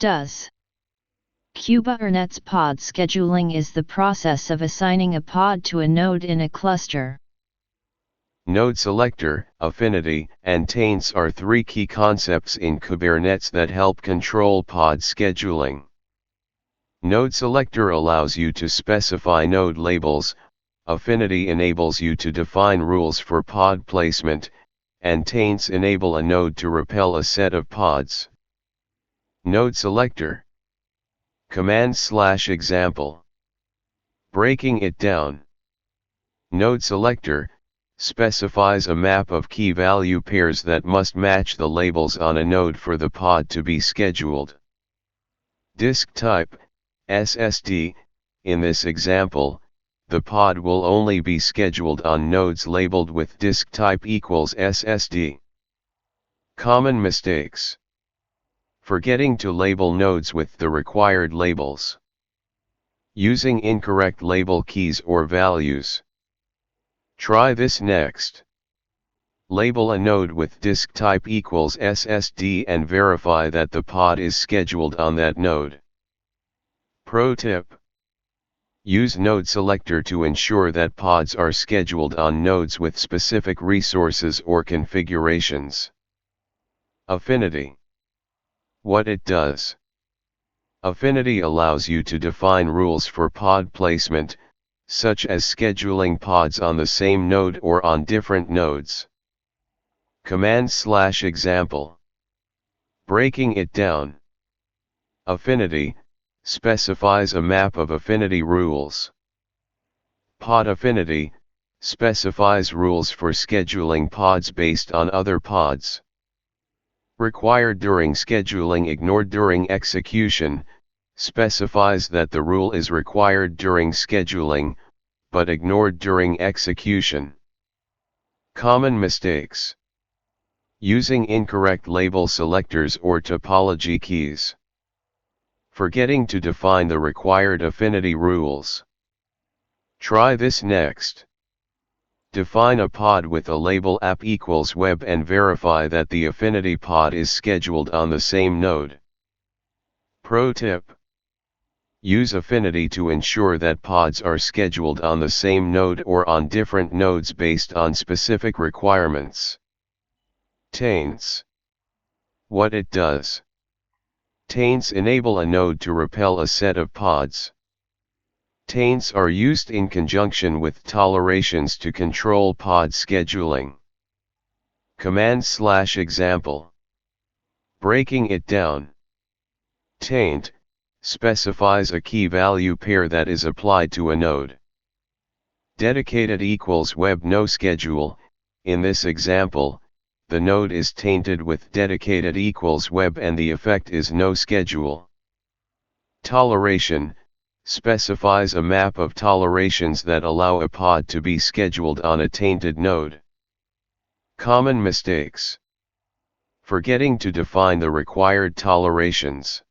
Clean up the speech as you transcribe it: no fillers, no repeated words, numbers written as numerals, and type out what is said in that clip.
does? Kubernetes Pod Scheduling is the process of assigning a pod to a node in a cluster. NodeSelector, Affinity, and Taints are three key concepts in Kubernetes that help control pod scheduling. NodeSelector allows you to specify node labels, Affinity enables you to define rules for pod placement, and Taints enable a node to repel a set of pods. NodeSelector. Command/example. Breaking it down. NodeSelector specifies a map of key value pairs that must match the labels on a node for the pod to be scheduled. Disk type, SSD, in this example, the pod will only be scheduled on nodes labeled with disk type equals SSD. Common mistakes. Forgetting to label nodes with the required labels. Using incorrect label keys or values. Try this next. Label a node with disk type equals SSD and verify that the pod is scheduled on that node. Pro tip. Use NodeSelector to ensure that pods are scheduled on nodes with specific resources or configurations. Affinity. What it does. Affinity allows you to define rules for pod placement, such as scheduling pods on the same node or on different nodes. Command/example. Breaking it down. Affinity specifies a map of affinity rules. Pod affinity specifies rules for scheduling pods based on other pods. Required during scheduling, ignored during execution, specifies that the rule is required during scheduling, but ignored during execution. Common mistakes. Using incorrect label selectors or topology keys. Forgetting to define the required affinity rules. Try this next. Define a pod with a label app equals web and verify that the affinity pod is scheduled on the same node. Pro tip. Use affinity to ensure that pods are scheduled on the same node or on different nodes based on specific requirements. Taints. What it does. Taints enable a node to repel a set of pods. Taints are used in conjunction with tolerations to control pod scheduling. Command/example. Breaking it down. Taint specifies a key value pair that is applied to a node. Dedicated equals web no schedule. In this example, the node is tainted with dedicated equals web and the effect is no schedule. Toleration specifies a map of tolerations that allow a pod to be scheduled on a tainted node. Common mistakes. Forgetting to define the required tolerations.